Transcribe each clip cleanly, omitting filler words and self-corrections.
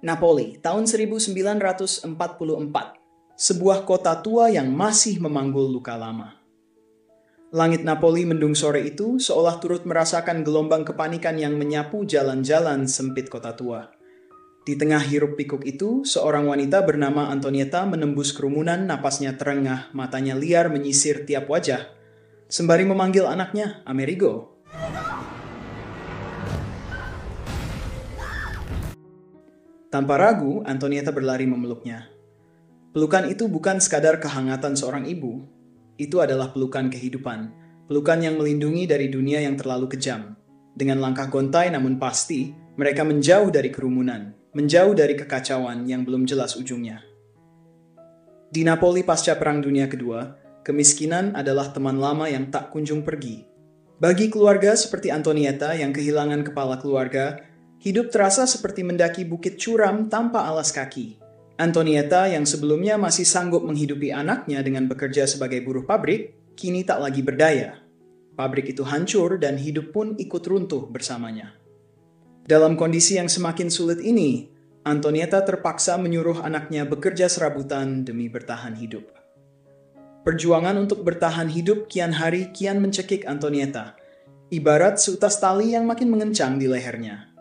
Napoli, tahun 1944. Sebuah kota tua yang masih memanggul luka lama. Langit Napoli mendung sore itu seolah turut merasakan gelombang kepanikan yang menyapu jalan-jalan sempit kota tua. Di tengah hiruk pikuk itu, seorang wanita bernama Antonietta menembus kerumunan, napasnya terengah, matanya liar menyisir tiap wajah, sembari memanggil anaknya, Amerigo. Tanpa ragu, Antonietta berlari memeluknya. Pelukan itu bukan sekadar kehangatan seorang ibu. Itu adalah pelukan kehidupan. Pelukan yang melindungi dari dunia yang terlalu kejam. Dengan langkah gontai namun pasti, mereka menjauh dari kerumunan. Menjauh dari kekacauan yang belum jelas ujungnya. Di Napoli pasca Perang Dunia Kedua, kemiskinan adalah teman lama yang tak kunjung pergi. Bagi keluarga seperti Antonietta yang kehilangan kepala keluarga, hidup terasa seperti mendaki bukit curam tanpa alas kaki. Antonietta yang sebelumnya masih sanggup menghidupi anaknya dengan bekerja sebagai buruh pabrik, kini tak lagi berdaya. Pabrik itu hancur dan hidup pun ikut runtuh bersamanya. Dalam kondisi yang semakin sulit ini, Antonietta terpaksa menyuruh anaknya bekerja serabutan demi bertahan hidup. Perjuangan untuk bertahan hidup kian hari kian mencekik Antonietta, ibarat seutas tali yang makin mengencang di lehernya.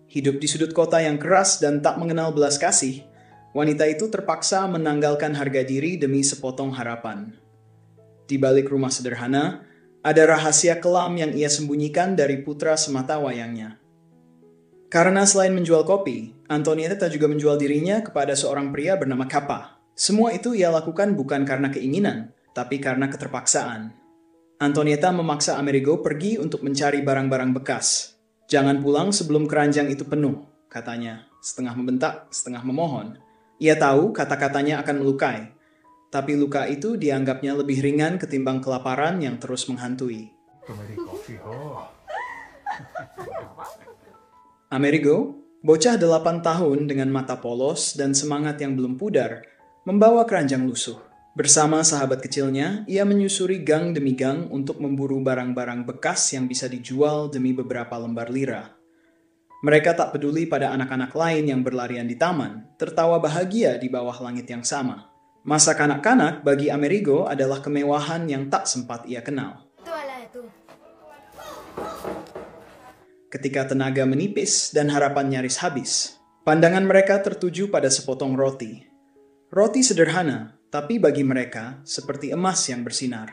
Hidup di sudut kota yang keras dan tak mengenal belas kasih, wanita itu terpaksa menanggalkan harga diri demi sepotong harapan. Di balik rumah sederhana, ada rahasia kelam yang ia sembunyikan dari putra semata wayangnya. Karena selain menjual kopi, Antonietta juga menjual dirinya kepada seorang pria bernama Kappa. Semua itu ia lakukan bukan karena keinginan, tapi karena keterpaksaan. Antonietta memaksa Amerigo pergi untuk mencari barang-barang bekas. "Jangan pulang sebelum keranjang itu penuh," katanya, setengah membentak, setengah memohon. Ia tahu kata-katanya akan melukai, tapi luka itu dianggapnya lebih ringan ketimbang kelaparan yang terus menghantui. Amerigo, bocah 8 tahun dengan mata polos dan semangat yang belum pudar, membawa keranjang lusuh. Bersama sahabat kecilnya, ia menyusuri gang demi gang untuk memburu barang-barang bekas yang bisa dijual demi beberapa lembar lira. Mereka tak peduli pada anak-anak lain yang berlarian di taman, tertawa bahagia di bawah langit yang sama. Masa kanak-kanak bagi Amerigo adalah kemewahan yang tak sempat ia kenal. Ketika tenaga menipis dan harapan nyaris habis, pandangan mereka tertuju pada sepotong roti. Roti sederhana, tapi bagi mereka seperti emas yang bersinar.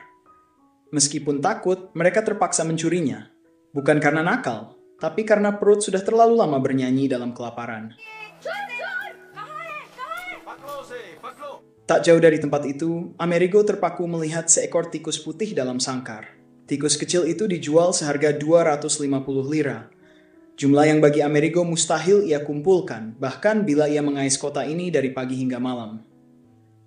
Meskipun takut, mereka terpaksa mencurinya. Bukan karena nakal, tapi karena perut sudah terlalu lama bernyanyi dalam kelaparan. Tak jauh dari tempat itu, Amerigo terpaku melihat seekor tikus putih dalam sangkar. Tikus kecil itu dijual seharga 250 lira. Jumlah yang bagi Amerigo mustahil ia kumpulkan, bahkan bila ia mengais kota ini dari pagi hingga malam.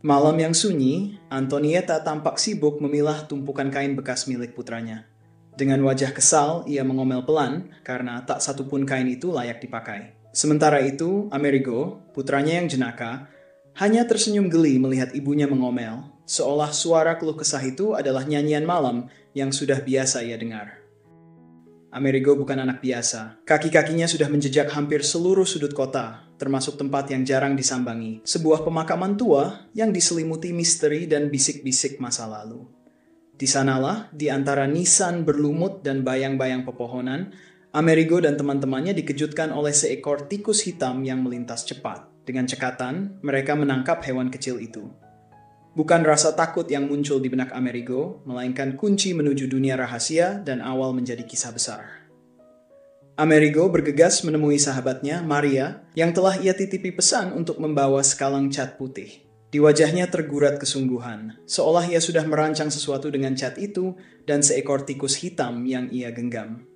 Malam yang sunyi, Antonietta tampak sibuk memilah tumpukan kain bekas milik putranya. Dengan wajah kesal, ia mengomel pelan karena tak satupun kain itu layak dipakai. Sementara itu, Amerigo, putranya yang jenaka, hanya tersenyum geli melihat ibunya mengomel, seolah suara keluh kesah itu adalah nyanyian malam yang sudah biasa ia dengar. Amerigo bukan anak biasa. Kaki-kakinya sudah menjejak hampir seluruh sudut kota, termasuk tempat yang jarang disambangi, sebuah pemakaman tua yang diselimuti misteri dan bisik-bisik masa lalu. Di sanalah, di antara nisan berlumut dan bayang-bayang pepohonan, Amerigo dan teman-temannya dikejutkan oleh seekor tikus hitam yang melintas cepat. Dengan cekatan, mereka menangkap hewan kecil itu. Bukan rasa takut yang muncul di benak Amerigo, melainkan kunci menuju dunia rahasia dan awal menjadi kisah besar. Amerigo bergegas menemui sahabatnya, Maria, yang telah ia titipi pesan untuk membawa sekalang cat putih. Di wajahnya tergurat kesungguhan, seolah ia sudah merancang sesuatu dengan cat itu dan seekor tikus hitam yang ia genggam.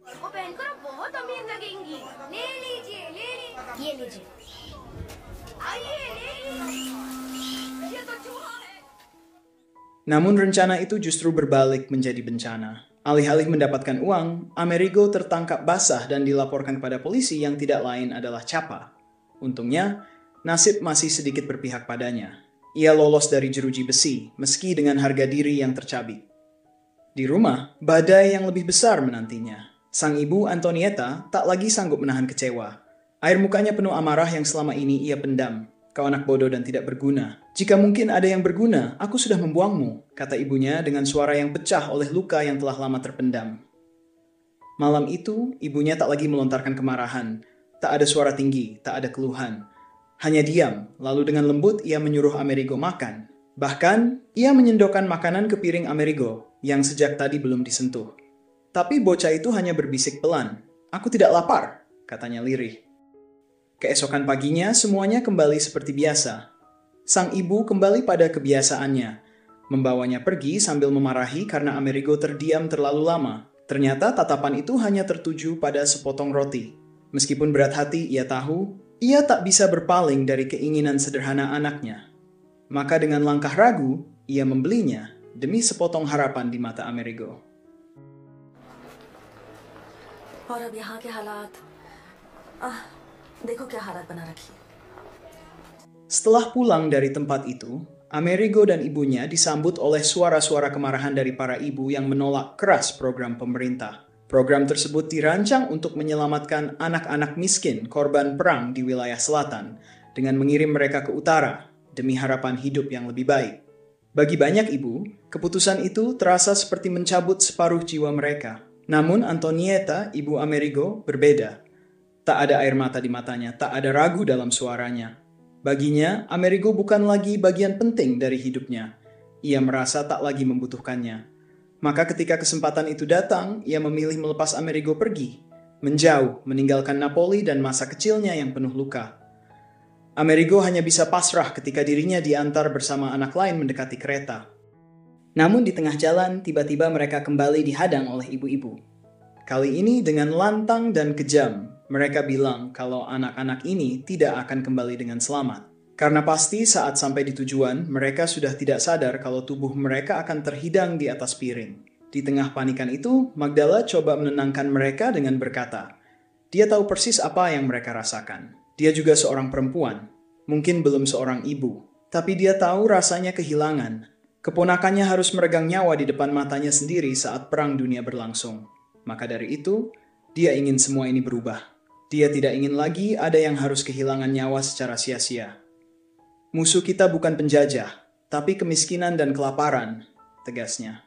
Namun rencana itu justru berbalik menjadi bencana. Alih-alih mendapatkan uang, Amerigo tertangkap basah dan dilaporkan kepada polisi yang tidak lain adalah Kappa. Untungnya, nasib masih sedikit berpihak padanya. Ia lolos dari jeruji besi, meski dengan harga diri yang tercabik. Di rumah, badai yang lebih besar menantinya. Sang ibu Antonietta tak lagi sanggup menahan kecewa. Air mukanya penuh amarah yang selama ini ia pendam. Kau anak bodoh dan tidak berguna. Jika mungkin ada yang berguna, aku sudah membuangmu, kata ibunya dengan suara yang pecah oleh luka yang telah lama terpendam. Malam itu, ibunya tak lagi melontarkan kemarahan. Tak ada suara tinggi, tak ada keluhan. Hanya diam, lalu dengan lembut ia menyuruh Amerigo makan. Bahkan, ia menyendokkan makanan ke piring Amerigo yang sejak tadi belum disentuh. Tapi bocah itu hanya berbisik pelan. Aku tidak lapar, katanya lirih. Keesokan paginya, semuanya kembali seperti biasa. Sang ibu kembali pada kebiasaannya, membawanya pergi sambil memarahi karena Amerigo terdiam terlalu lama. Ternyata tatapan itu hanya tertuju pada sepotong roti. Meskipun berat hati, ia tahu, ia tak bisa berpaling dari keinginan sederhana anaknya. Maka dengan langkah ragu, ia membelinya demi sepotong harapan di mata Amerigo. और अब यहाँ के हालात देखो क्या हालत बना रखी. Setelah pulang dari tempat itu, Amerigo dan ibunya disambut oleh suara-suara kemarahan dari para ibu yang menolak keras program pemerintah. Program tersebut dirancang untuk menyelamatkan anak-anak miskin korban perang di wilayah selatan dengan mengirim mereka ke utara demi harapan hidup yang lebih baik. Bagi banyak ibu, keputusan itu terasa seperti mencabut separuh jiwa mereka. Namun Antonietta, ibu Amerigo, berbeda. Tak ada air mata di matanya, tak ada ragu dalam suaranya. Baginya, Amerigo bukan lagi bagian penting dari hidupnya. Ia merasa tak lagi membutuhkannya. Maka ketika kesempatan itu datang, ia memilih melepas Amerigo pergi, menjauh, meninggalkan Napoli dan masa kecilnya yang penuh luka. Amerigo hanya bisa pasrah ketika dirinya diantar bersama anak lain mendekati kereta. Namun di tengah jalan, tiba-tiba mereka kembali dihadang oleh ibu-ibu. Kali ini dengan lantang dan kejam, mereka bilang kalau anak-anak ini tidak akan kembali dengan selamat. Karena pasti saat sampai di tujuan, mereka sudah tidak sadar kalau tubuh mereka akan terhidang di atas piring. Di tengah panikan itu, Magdala coba menenangkan mereka dengan berkata, dia tahu persis apa yang mereka rasakan. Dia juga seorang perempuan, mungkin belum seorang ibu, tapi dia tahu rasanya kehilangan. Keponakannya harus meregang nyawa di depan matanya sendiri saat perang dunia berlangsung. Maka dari itu, dia ingin semua ini berubah. Dia tidak ingin lagi ada yang harus kehilangan nyawa secara sia-sia. Musuh kita bukan penjajah, tapi kemiskinan dan kelaparan, tegasnya.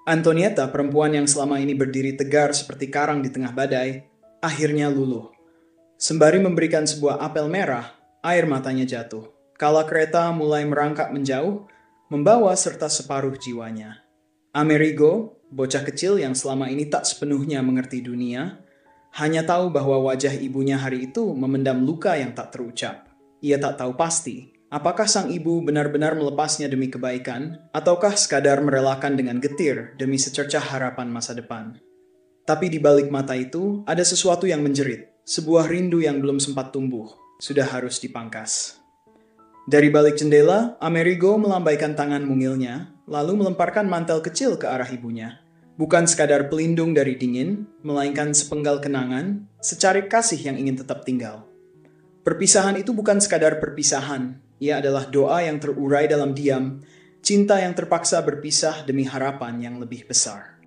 Antonietta, perempuan yang selama ini berdiri tegar seperti karang di tengah badai, akhirnya luluh. Sembari memberikan sebuah apel merah, air matanya jatuh. Kala kereta mulai merangkak menjauh, membawa serta separuh jiwanya. Amerigo, bocah kecil yang selama ini tak sepenuhnya mengerti dunia, hanya tahu bahwa wajah ibunya hari itu memendam luka yang tak terucap. Ia tak tahu pasti, apakah sang ibu benar-benar melepasnya demi kebaikan, ataukah sekadar merelakan dengan getir demi secercah harapan masa depan. Tapi di balik mata itu, ada sesuatu yang menjerit, sebuah rindu yang belum sempat tumbuh, sudah harus dipangkas. Dari balik jendela, Amerigo melambaikan tangan mungilnya, lalu melemparkan mantel kecil ke arah ibunya. Bukan sekadar pelindung dari dingin, melainkan sepenggal kenangan, secarik kasih yang ingin tetap tinggal. Perpisahan itu bukan sekadar perpisahan, ia adalah doa yang terurai dalam diam, cinta yang terpaksa berpisah demi harapan yang lebih besar.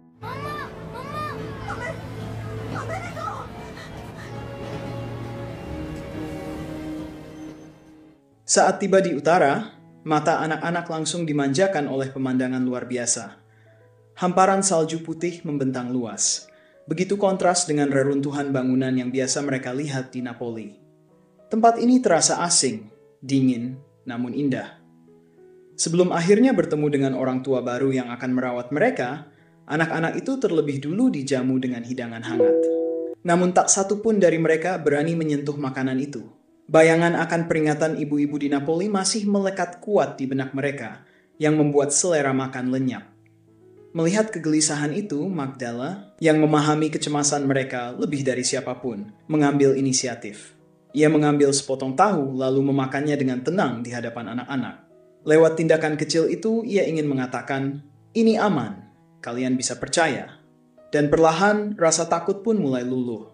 Saat tiba di utara, mata anak-anak langsung dimanjakan oleh pemandangan luar biasa. Hamparan salju putih membentang luas. Begitu kontras dengan reruntuhan bangunan yang biasa mereka lihat di Napoli. Tempat ini terasa asing, dingin, namun indah. Sebelum akhirnya bertemu dengan orang tua baru yang akan merawat mereka, anak-anak itu terlebih dulu dijamu dengan hidangan hangat. Namun tak satu pun dari mereka berani menyentuh makanan itu. Bayangan akan peringatan ibu-ibu di Napoli masih melekat kuat di benak mereka, yang membuat selera makan lenyap. Melihat kegelisahan itu, Magdala, yang memahami kecemasan mereka lebih dari siapapun, mengambil inisiatif. Ia mengambil sepotong tahu lalu memakannya dengan tenang di hadapan anak-anak. Lewat tindakan kecil itu, ia ingin mengatakan, ini aman, kalian bisa percaya. Dan perlahan, rasa takut pun mulai luluh.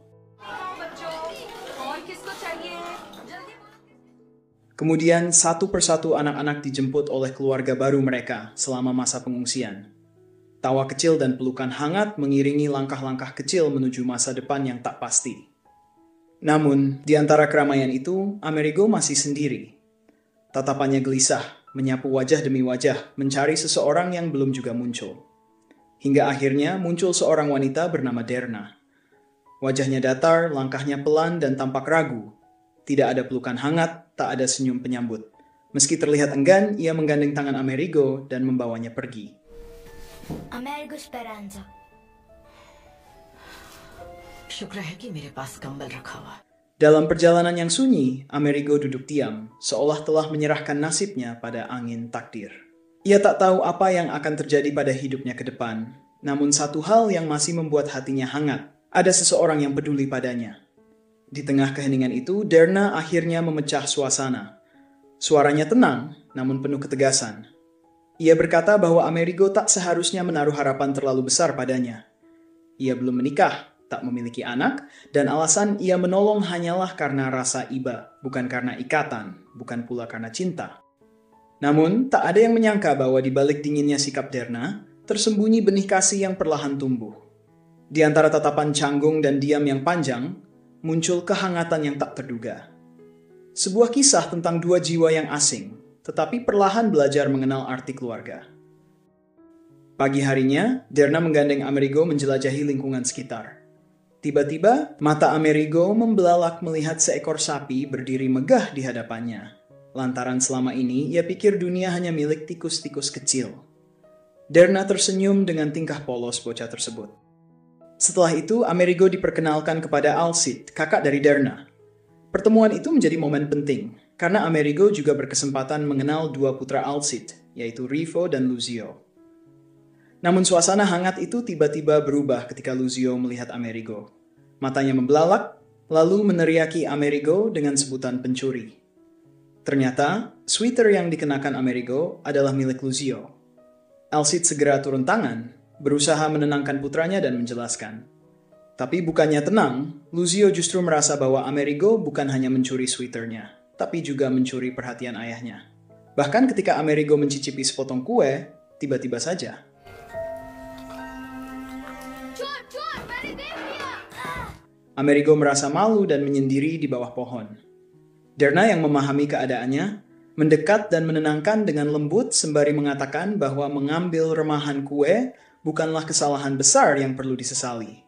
Kemudian satu persatu anak-anak dijemput oleh keluarga baru mereka selama masa pengungsian. Tawa kecil dan pelukan hangat mengiringi langkah-langkah kecil menuju masa depan yang tak pasti. Namun, di antara keramaian itu, Amerigo masih sendiri. Tatapannya gelisah, menyapu wajah demi wajah, mencari seseorang yang belum juga muncul. Hingga akhirnya muncul seorang wanita bernama Derna. Wajahnya datar, langkahnya pelan dan tampak ragu. Tidak ada pelukan hangat, tak ada senyum penyambut. Meski terlihat enggan, ia menggandeng tangan Amerigo dan membawanya pergi. Amerigo Speranza. शुक्र है कि मेरे पास कंबल रखा हुआ। Dalam perjalanan yang sunyi, Amerigo duduk diam, seolah telah menyerahkan nasibnya pada angin takdir. Ia tak tahu apa yang akan terjadi pada hidupnya ke depan, namun satu hal yang masih membuat hatinya hangat, ada seseorang yang peduli padanya. Di tengah keheningan itu, Derna akhirnya memecah suasana. Suaranya tenang, namun penuh ketegasan. Ia berkata bahwa Amerigo tak seharusnya menaruh harapan terlalu besar padanya. Ia belum menikah, tak memiliki anak, dan alasan ia menolong hanyalah karena rasa iba, bukan karena ikatan, bukan pula karena cinta. Namun, tak ada yang menyangka bahwa di balik dinginnya sikap Derna, tersembunyi benih kasih yang perlahan tumbuh. Di antara tatapan canggung dan diam yang panjang, muncul kehangatan yang tak terduga. Sebuah kisah tentang dua jiwa yang asing, tetapi perlahan belajar mengenal arti keluarga. Pagi harinya, Derna menggandeng Amerigo menjelajahi lingkungan sekitar. Tiba-tiba, mata Amerigo membelalak melihat seekor sapi berdiri megah di hadapannya. Lantaran selama ini, ia pikir dunia hanya milik tikus-tikus kecil. Derna tersenyum dengan tingkah polos bocah tersebut. Setelah itu, Amerigo diperkenalkan kepada Alcide, kakak dari Derna. Pertemuan itu menjadi momen penting, karena Amerigo juga berkesempatan mengenal dua putra Alcide, yaitu Rivo dan Luzio. Namun suasana hangat itu tiba-tiba berubah ketika Luzio melihat Amerigo. Matanya membelalak, lalu meneriaki Amerigo dengan sebutan pencuri. Ternyata, sweater yang dikenakan Amerigo adalah milik Luzio. Alcide segera turun tangan, berusaha menenangkan putranya dan menjelaskan. Tapi bukannya tenang, Luzio justru merasa bahwa Amerigo bukan hanya mencuri sweaternya, tapi juga mencuri perhatian ayahnya. Bahkan ketika Amerigo mencicipi sepotong kue, tiba-tiba saja. Amerigo merasa malu dan menyendiri di bawah pohon. Derna yang memahami keadaannya, mendekat dan menenangkan dengan lembut sembari mengatakan bahwa mengambil remahan kue bukanlah kesalahan besar yang perlu disesali.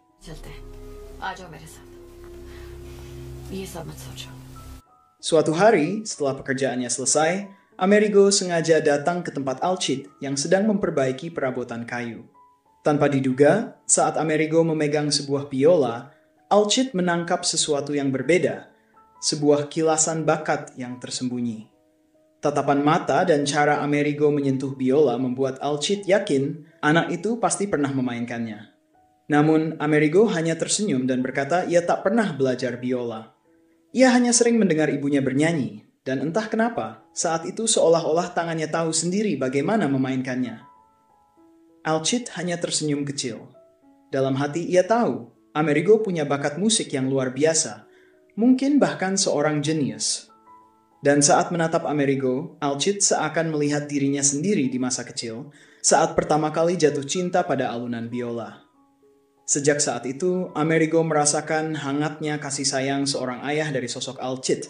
Suatu hari, setelah pekerjaannya selesai, Amerigo sengaja datang ke tempat Alcide yang sedang memperbaiki perabotan kayu. Tanpa diduga, saat Amerigo memegang sebuah biola, Alcide menangkap sesuatu yang berbeda, sebuah kilasan bakat yang tersembunyi. Tatapan mata dan cara Amerigo menyentuh biola membuat Alcide yakin anak itu pasti pernah memainkannya. Namun, Amerigo hanya tersenyum dan berkata ia tak pernah belajar biola. Ia hanya sering mendengar ibunya bernyanyi, dan entah kenapa, saat itu seolah-olah tangannya tahu sendiri bagaimana memainkannya. Alcide hanya tersenyum kecil. Dalam hati ia tahu, Amerigo punya bakat musik yang luar biasa, mungkin bahkan seorang jenius. Dan saat menatap Amerigo, Alcide seakan melihat dirinya sendiri di masa kecil saat pertama kali jatuh cinta pada alunan biola. Sejak saat itu, Amerigo merasakan hangatnya kasih sayang seorang ayah dari sosok Alcide.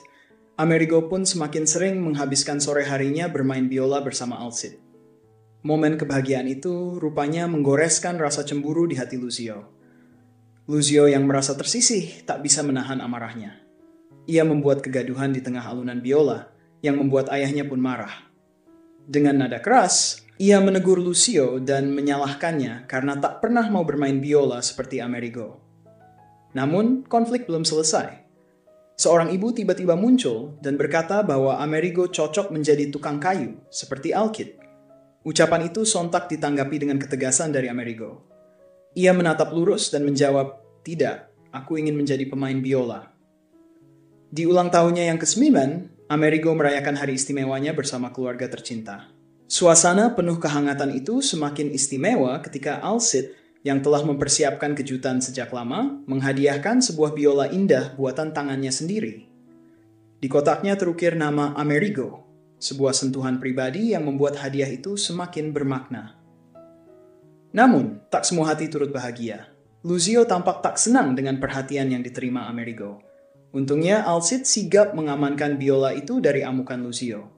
Amerigo pun semakin sering menghabiskan sore harinya bermain biola bersama Alcide. Momen kebahagiaan itu rupanya menggoreskan rasa cemburu di hati Luzio. Luzio yang merasa tersisih tak bisa menahan amarahnya. Ia membuat kegaduhan di tengah alunan biola, yang membuat ayahnya pun marah. Dengan nada keras, ia menegur Luzio dan menyalahkannya karena tak pernah mau bermain biola seperti Amerigo. Namun, konflik belum selesai. Seorang ibu tiba-tiba muncul dan berkata bahwa Amerigo cocok menjadi tukang kayu, seperti Alcide. Ucapan itu sontak ditanggapi dengan ketegasan dari Amerigo. Ia menatap lurus dan menjawab, "Tidak, aku ingin menjadi pemain biola." Di ulang tahunnya yang ke-9, Amerigo merayakan hari istimewanya bersama keluarga tercinta. Suasana penuh kehangatan itu semakin istimewa ketika Alcide, yang telah mempersiapkan kejutan sejak lama, menghadiahkan sebuah biola indah buatan tangannya sendiri. Di kotaknya terukir nama Amerigo, sebuah sentuhan pribadi yang membuat hadiah itu semakin bermakna. Namun, tak semua hati turut bahagia. Lucio tampak tak senang dengan perhatian yang diterima Amerigo. Untungnya, Alcide sigap mengamankan biola itu dari amukan Lucio.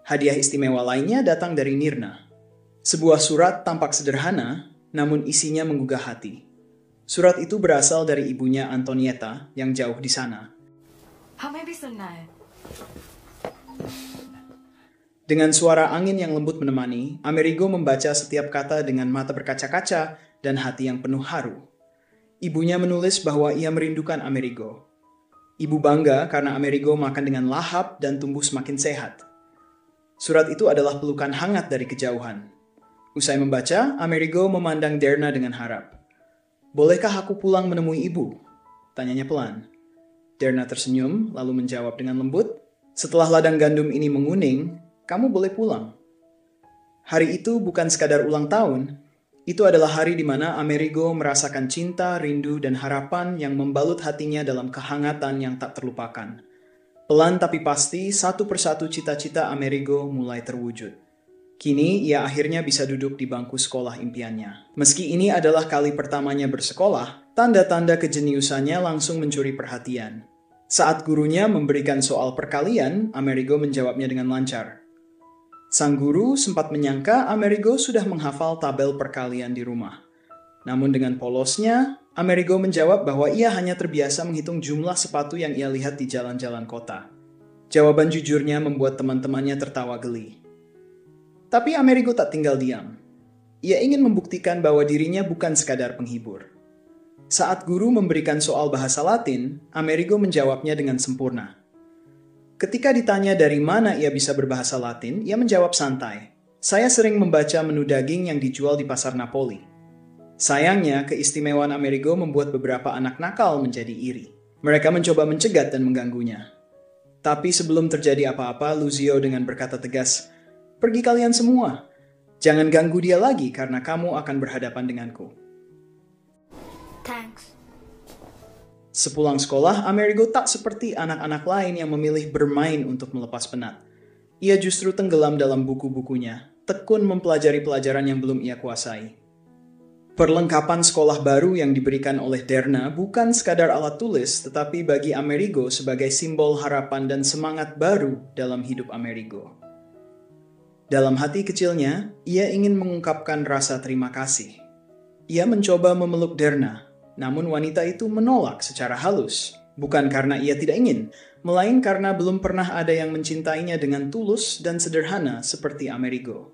Hadiah istimewa lainnya datang dari Nirna. Sebuah surat tampak sederhana, namun isinya menggugah hati. Surat itu berasal dari ibunya Antonietta yang jauh di sana. हमें भी सुनना है। Dengan suara angin yang lembut menemani, Amerigo membaca setiap kata dengan mata berkaca-kaca dan hati yang penuh haru. Ibunya menulis bahwa ia merindukan Amerigo. Ibu bangga karena Amerigo makan dengan lahap dan tumbuh semakin sehat. Surat itu adalah pelukan hangat dari kejauhan. Usai membaca, Amerigo memandang Derna dengan harap. "Bolehkah aku pulang menemui ibu?" tanyanya pelan. Derna tersenyum, lalu menjawab dengan lembut, "Setelah ladang gandum ini menguning, kamu boleh pulang." Hari itu bukan sekadar ulang tahun, itu adalah hari di mana Amerigo merasakan cinta, rindu, dan harapan yang membalut hatinya dalam kehangatan yang tak terlupakan. Pelan tapi pasti, satu persatu cita-cita Amerigo mulai terwujud. Kini, ia akhirnya bisa duduk di bangku sekolah impiannya. Meski ini adalah kali pertamanya bersekolah, tanda-tanda kejeniusannya langsung mencuri perhatian. Saat gurunya memberikan soal perkalian, Amerigo menjawabnya dengan lancar. Sang guru sempat menyangka Amerigo sudah menghafal tabel perkalian di rumah. Namun dengan polosnya, Amerigo menjawab bahwa ia hanya terbiasa menghitung jumlah sepatu yang ia lihat di jalan-jalan kota. Jawaban jujurnya membuat teman-temannya tertawa geli. Tapi Amerigo tak tinggal diam. Ia ingin membuktikan bahwa dirinya bukan sekadar penghibur. Saat guru memberikan soal bahasa Latin, Amerigo menjawabnya dengan sempurna. Ketika ditanya dari mana ia bisa berbahasa Latin, ia menjawab santai, "Saya sering membaca menu daging yang dijual di pasar Napoli." Sayangnya, keistimewaan Amerigo membuat beberapa anak nakal menjadi iri. Mereka mencoba mencegat dan mengganggunya. Tapi sebelum terjadi apa-apa, Lucio dengan berkata tegas, "Pergi kalian semua. Jangan ganggu dia lagi karena kamu akan berhadapan denganku." Thanks. Sepulang sekolah, Amerigo tak seperti anak-anak lain yang memilih bermain untuk melepas penat. Ia justru tenggelam dalam buku-bukunya, tekun mempelajari pelajaran yang belum ia kuasai. Perlengkapan sekolah baru yang diberikan oleh Derna bukan sekadar alat tulis, tetapi bagi Amerigo sebagai simbol harapan dan semangat baru dalam hidup Amerigo. Dalam hati kecilnya, ia ingin mengungkapkan rasa terima kasih. Ia mencoba memeluk Derna, namun wanita itu menolak secara halus. Bukan karena ia tidak ingin, melainkan karena belum pernah ada yang mencintainya dengan tulus dan sederhana seperti Amerigo.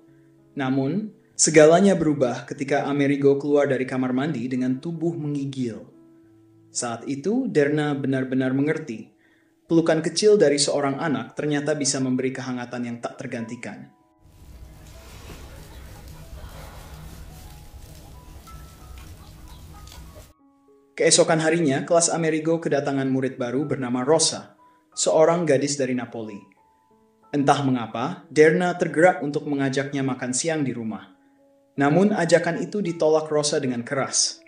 Namun, segalanya berubah ketika Amerigo keluar dari kamar mandi dengan tubuh menggigil. Saat itu, Derna benar-benar mengerti. Pelukan kecil dari seorang anak ternyata bisa memberi kehangatan yang tak tergantikan. Keesokan harinya, kelas Amerigo kedatangan murid baru bernama Rosa, seorang gadis dari Napoli. Entah mengapa, Derna tergerak untuk mengajaknya makan siang di rumah. Namun ajakan itu ditolak Rosa dengan keras.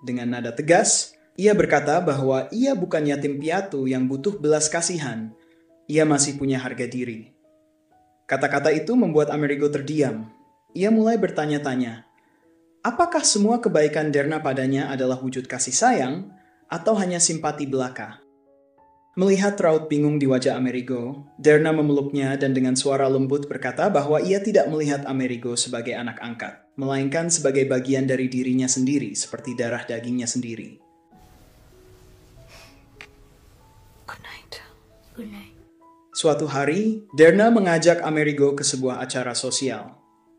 Dengan nada tegas, ia berkata bahwa ia bukan yatim piatu yang butuh belas kasihan. Ia masih punya harga diri. Kata-kata itu membuat Amerigo terdiam. Ia mulai bertanya-tanya, apakah semua kebaikan Derna padanya adalah wujud kasih sayang atau hanya simpati belaka? Melihat raut bingung di wajah Amerigo, Derna memeluknya dan dengan suara lembut berkata bahwa ia tidak melihat Amerigo sebagai anak angkat, melainkan sebagai bagian dari dirinya sendiri seperti darah dagingnya sendiri. Good night. Good night. Suatu hari, Derna mengajak Amerigo ke sebuah acara sosial.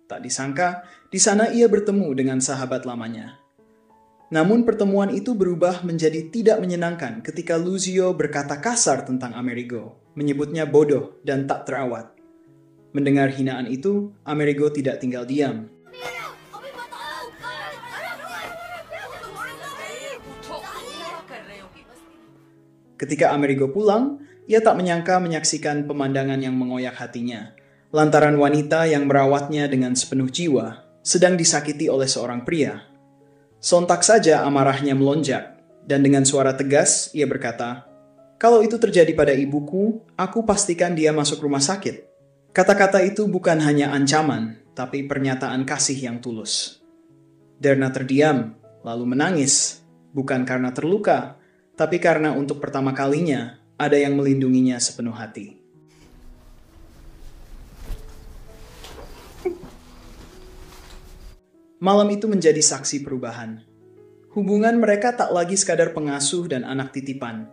Tak disangka, di sana ia bertemu dengan sahabat lamanya. Namun pertemuan itu berubah menjadi tidak menyenangkan ketika Lucio berkata kasar tentang Amerigo, menyebutnya bodoh dan tak terawat. Mendengar hinaan itu, Amerigo tidak tinggal diam. Ketika Amerigo pulang, ia tak menyangka menyaksikan pemandangan yang mengoyak hatinya. Lantaran wanita yang merawatnya dengan sepenuh jiwa sedang disakiti oleh seorang pria. Sontak saja amarahnya melonjak, dan dengan suara tegas ia berkata, Kalau itu terjadi pada ibuku, aku pastikan dia masuk rumah sakit. Kata-kata itu bukan hanya ancaman, tapi pernyataan kasih yang tulus. Derna terdiam, lalu menangis, bukan karena terluka, tapi karena untuk pertama kalinya ada yang melindunginya sepenuh hati. Malam itu menjadi saksi perubahan. Hubungan mereka tak lagi sekadar pengasuh dan anak titipan.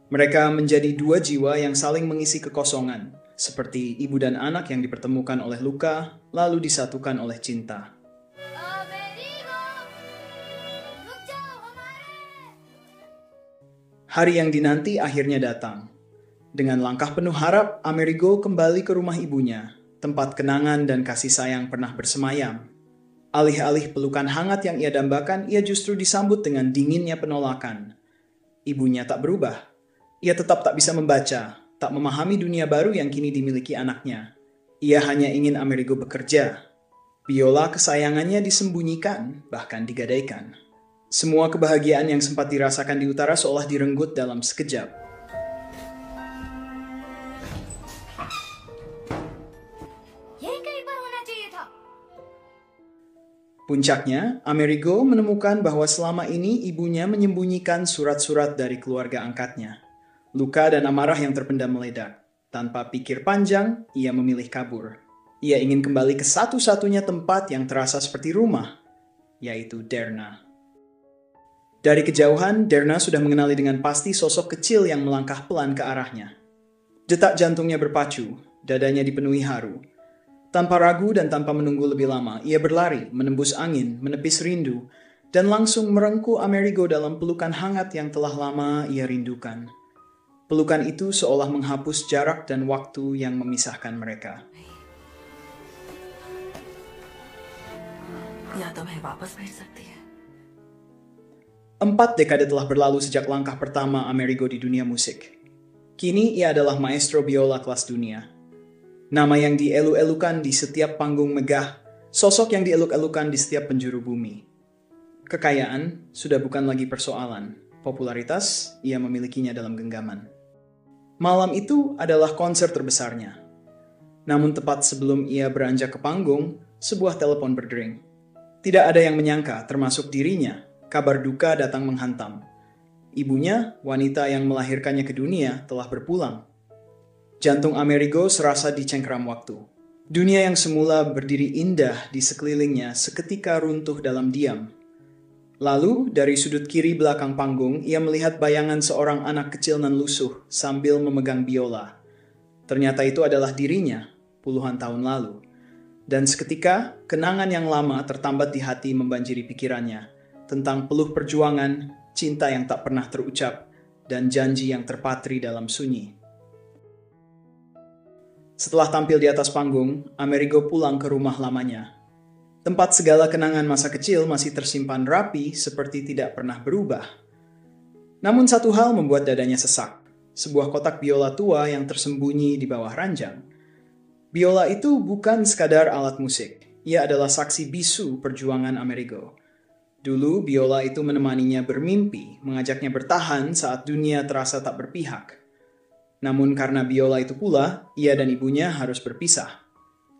Mereka menjadi dua jiwa yang saling mengisi kekosongan, seperti ibu dan anak yang dipertemukan oleh luka, lalu disatukan oleh cinta. Hari yang dinanti akhirnya datang. Dengan langkah penuh harap, Amerigo kembali ke rumah ibunya, tempat kenangan dan kasih sayang pernah bersemayam. Alih-alih pelukan hangat yang ia dambakan, ia justru disambut dengan dinginnya penolakan. Ibunya tak berubah. Ia tetap tak bisa membaca, tak memahami dunia baru yang kini dimiliki anaknya. Ia hanya ingin Amerigo bekerja. Biola kesayangannya disembunyikan, bahkan digadaikan. Semua kebahagiaan yang sempat dirasakan di utara seolah direnggut dalam sekejap. Puncaknya, Amerigo menemukan bahwa selama ini ibunya menyembunyikan surat-surat dari keluarga angkatnya. Luka dan amarah yang terpendam meledak. Tanpa pikir panjang, ia memilih kabur. Ia ingin kembali ke satu-satunya tempat yang terasa seperti rumah, yaitu Derna. Dari kejauhan, Derna sudah mengenali dengan pasti sosok kecil yang melangkah pelan ke arahnya. Detak jantungnya berpacu, dadanya dipenuhi haru. Tanpa ragu dan tanpa menunggu lebih lama, ia berlari, menembus angin, menepis rindu, dan langsung merengkuh Amerigo dalam pelukan hangat yang telah lama ia rindukan. Pelukan itu seolah menghapus jarak dan waktu yang memisahkan mereka. या तो मैं वापस बैठ सकती है. 4 dekade telah berlalu sejak langkah pertama Amerigo di dunia musik. Kini ia adalah maestro biola kelas dunia. Nama yang dielu-elukan di setiap panggung megah, sosok yang dieluk-elukan di setiap penjuru bumi. Kekayaan sudah bukan lagi persoalan. Popularitas ia memilikinya dalam genggaman. Malam itu adalah konser terbesarnya. Namun tepat sebelum ia beranjak ke panggung, sebuah telepon berdering. Tidak ada yang menyangka, termasuk dirinya, kabar duka datang menghantam. Ibunya, wanita yang melahirkannya ke dunia, telah berpulang. Jantung Amerigo serasa dicengkeram waktu. Dunia yang semula berdiri indah di sekelilingnya seketika runtuh dalam diam. Lalu, dari sudut kiri belakang panggung, ia melihat bayangan seorang anak kecil nan lusuh sambil memegang biola. Ternyata itu adalah dirinya, puluhan tahun lalu. Dan seketika, kenangan yang lama tertambat di hati membanjiri pikirannya, tentang peluh perjuangan, cinta yang tak pernah terucap, dan janji yang terpatri dalam sunyi. Setelah tampil di atas panggung, Amerigo pulang ke rumah lamanya. Tempat segala kenangan masa kecil masih tersimpan rapi seperti tidak pernah berubah. Namun satu hal membuat dadanya sesak. Sebuah kotak biola tua yang tersembunyi di bawah ranjang. Biola itu bukan sekadar alat musik. Ia adalah saksi bisu perjuangan Amerigo. Dulu biola itu menemaninya bermimpi, mengajaknya bertahan saat dunia terasa tak berpihak. Namun karena biola itu pula, ia dan ibunya harus berpisah.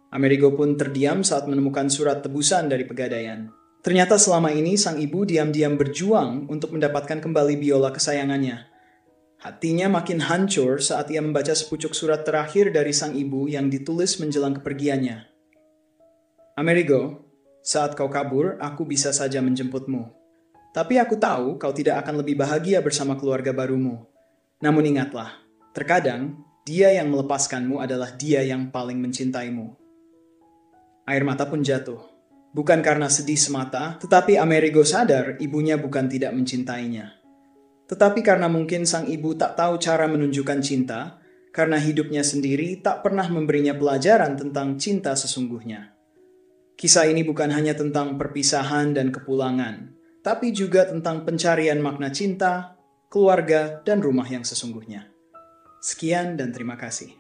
Amerigo pun terdiam saat menemukan surat tebusan dari Pegadaian. Ternyata selama ini sang ibu diam-diam berjuang untuk mendapatkan kembali biola kesayangannya. Hatinya makin hancur saat ia membaca sepucuk surat terakhir dari sang ibu yang ditulis menjelang kepergiannya. Amerigo, saat kau kabur, aku bisa saja menjemputmu. Tapi aku tahu kau tidak akan lebih bahagia bersama keluarga barumu. Namun ingatlah, terkadang dia yang melepaskanmu adalah dia yang paling mencintaimu. Air mata pun jatuh. Bukan karena sedih semata, tetapi Amerigo sadar ibunya bukan tidak mencintainya. Tetapi karena mungkin sang ibu tak tahu cara menunjukkan cinta, karena hidupnya sendiri tak pernah memberinya pelajaran tentang cinta sesungguhnya. Kisah ini bukan hanya tentang perpisahan dan kepulangan, tapi juga tentang pencarian makna cinta, keluarga, dan rumah yang sesungguhnya. Sekian dan terima kasih.